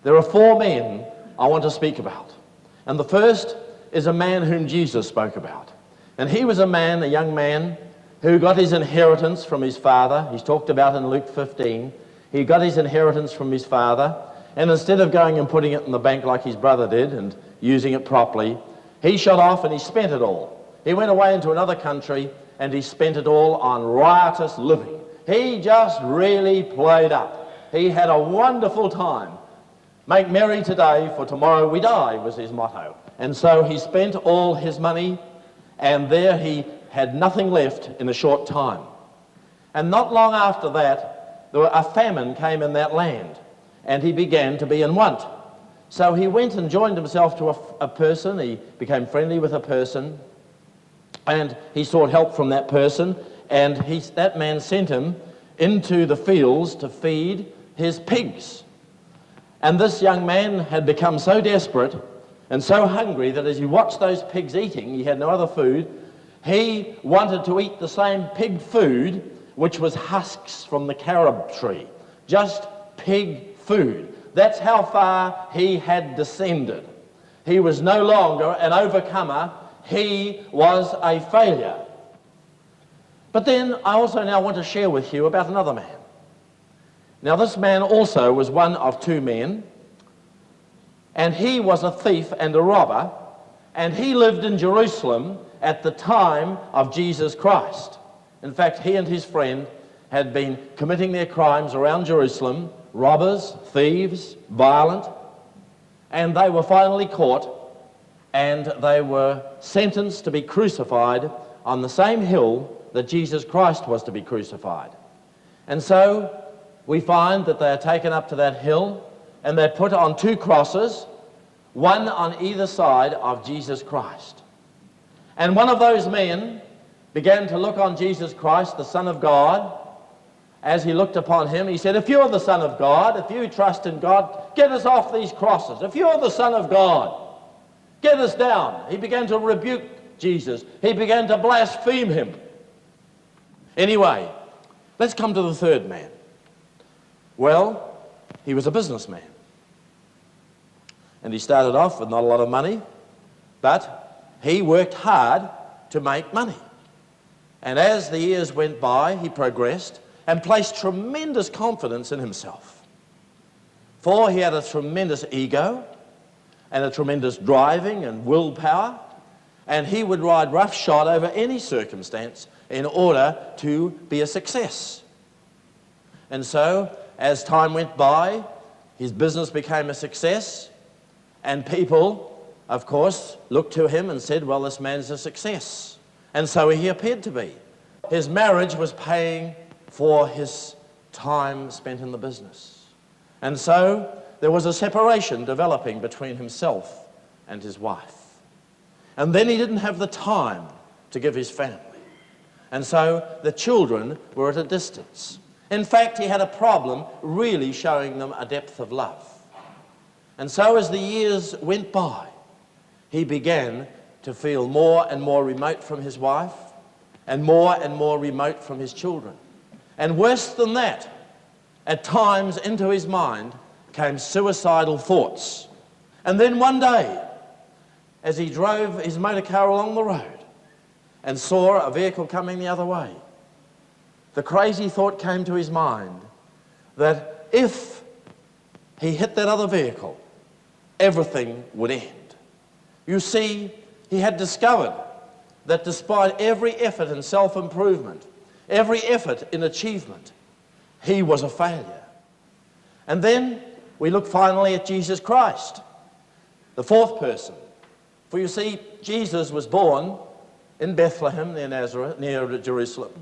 There are four men I want to speak about. And the first is a man whom Jesus spoke about. And he was a young man, who got his inheritance from his father. He's talked about in Luke 15. He got his inheritance from his father, and instead of going and putting it in the bank like his brother did and using it properly, he shot off and he spent it all. He went away into another country and he spent it all on riotous living. He just really played up. He had a wonderful time. Make merry today, for tomorrow we die, was his motto. And so he spent all his money, and there he had nothing left in a short time. And not long after that, a famine came in that land, and he began to be in want. So he went and joined himself to a person. He became friendly with a person, and he sought help from that person, and that man sent him into the fields to feed his pigs. And this young man had become so desperate and so hungry that as he watched those pigs eating, he had no other food. He wanted to eat the same pig food, which was husks from the carob tree. Just pig food. That's how far he had descended. He was no longer an overcomer. He was a failure. But then I also now want to share with you about another man. Now this man also was one of two men, and he was a thief and a robber, and he lived in Jerusalem at the time of Jesus Christ. In fact, he and his friend had been committing their crimes around Jerusalem, robbers, thieves, violent, and they were finally caught, and they were sentenced to be crucified on the same hill that Jesus Christ was to be crucified. And so we find that they are taken up to that hill, and they're put on two crosses, one on either side of Jesus Christ. And one of those men began to look on Jesus Christ, the Son of God. As he looked upon him, he said, "If you're the Son of God, if you trust in God, get us off these crosses. If you're the Son of God, get us down." He began to rebuke Jesus. He began to blaspheme him. Anyway, let's come to the third man. Well, he was a businessman. And he started off with not a lot of money, but he worked hard to make money. And as the years went by, he progressed and placed tremendous confidence in himself. For he had a tremendous ego and a tremendous driving and willpower, and he would ride roughshod over any circumstance in order to be a success. And so, as time went by, his business became a success, and people, of course, looked to him and said, well, this man's a success. And so he appeared to be. His marriage was paying for his time spent in the business. And so there was a separation developing between himself and his wife. And then he didn't have the time to give his family. And so the children were at a distance. In fact, he had a problem really showing them a depth of love. And so as the years went by, he began to feel more and more remote from his wife and more remote from his children. And worse than that, at times into his mind came suicidal thoughts. And then one day, as he drove his motor car along the road and saw a vehicle coming the other way, the crazy thought came to his mind that if he hit that other vehicle, everything would end. You see, he had discovered that despite every effort in self-improvement, every effort in achievement, he was a failure. And then we look finally at Jesus Christ, the fourth person. For you see, Jesus was born in Bethlehem near Nazareth, near Jerusalem.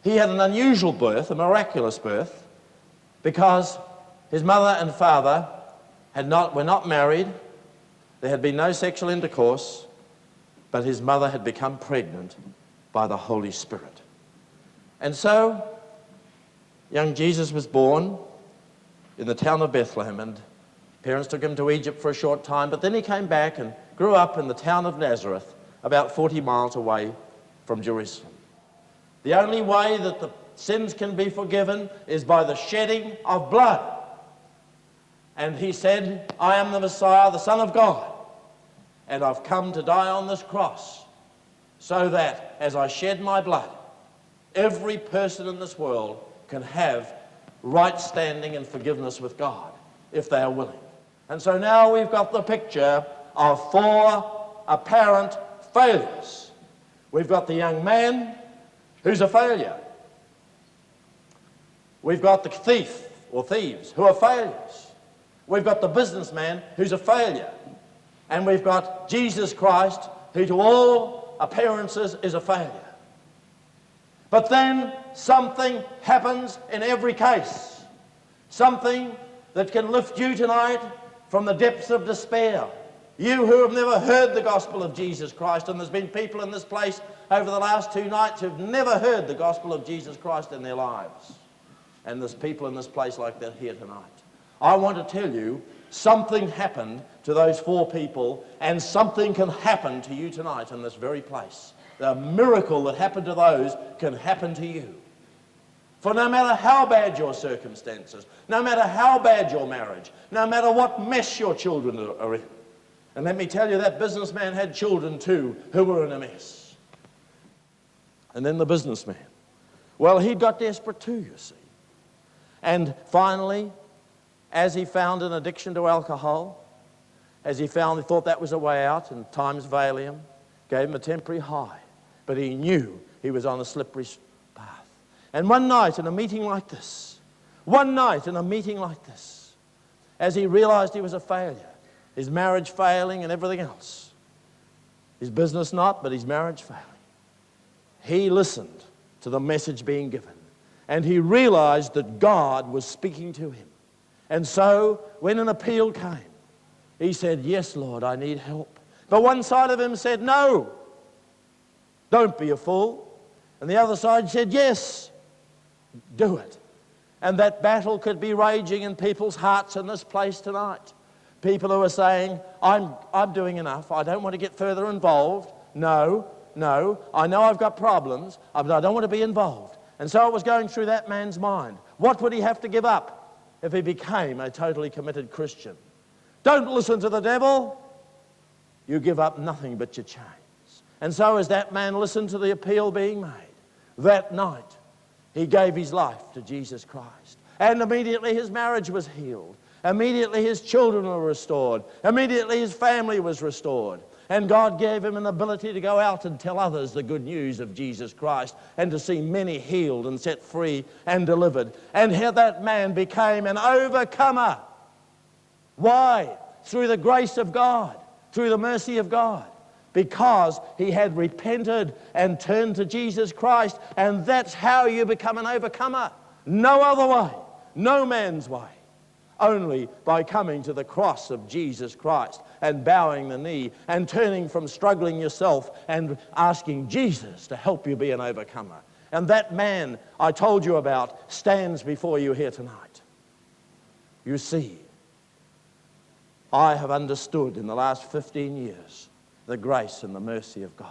He had an unusual birth, a miraculous birth, because his mother and father were not married. There had been no sexual intercourse, but his mother had become pregnant by the Holy Spirit. And so, young Jesus was born in the town of Bethlehem, and parents took him to Egypt for a short time, but then he came back and grew up in the town of Nazareth, about 40 miles away from Jerusalem. The only way that the sins can be forgiven is by the shedding of blood. And he said, I am the Messiah, the Son of God, and I've come to die on this cross so that as I shed my blood, every person in this world can have right standing and forgiveness with God if they are willing. And so now we've got the picture of four apparent failures. We've got the young man who's a failure. We've got the thief or thieves who are failures. We've got the businessman who's a failure. And we've got Jesus Christ, who to all appearances is a failure. But then something happens in every case. Something that can lift you tonight from the depths of despair. You who have never heard the gospel of Jesus Christ, and there's been people in this place over the last 2 nights who've never heard the gospel of Jesus Christ in their lives. And there's people in this place like that here tonight. I want to tell you, something happened to those 4 people, and something can happen to you tonight in this very place. The miracle that happened to those can happen to you. For no matter how bad your circumstances, no matter how bad your marriage, no matter what mess your children are in, and let me tell you, that businessman had children too who were in a mess. And then the businessman, well, he got desperate too, you see. And finally, as he found an addiction to alcohol, as he thought that was a way out, and time's Valium gave him a temporary high. But he knew he was on a slippery path. And one night in a meeting like this, as he realized he was a failure, his marriage failing and everything else, his business not, but his marriage failing, he listened to the message being given. And he realized that God was speaking to him. And so, when an appeal came, he said, yes, Lord, I need help. But one side of him said, no, don't be a fool. And the other side said, yes, do it. And that battle could be raging in people's hearts in this place tonight. People who are saying, I'm doing enough. I don't want to get further involved. No, I know I've got problems, but I don't want to be involved. And so it was going through that man's mind. What would he have to give up if he became a totally committed Christian? Don't listen to the devil. You give up nothing but your chains. And so as that man listened to the appeal being made, that night he gave his life to Jesus Christ. And immediately his marriage was healed. Immediately his children were restored. Immediately his family was restored. And God gave him an ability to go out and tell others the good news of Jesus Christ and to see many healed and set free and delivered. And here that man became an overcomer. Why? Through the grace of God, through the mercy of God. Because he had repented and turned to Jesus Christ. And that's how you become an overcomer. No other way. No man's way. Only by coming to the cross of Jesus Christ and bowing the knee and turning from struggling yourself and asking Jesus to help you be an overcomer. And that man I told you about stands before you here tonight. You see, I have understood in the last 15 years the grace and the mercy of God.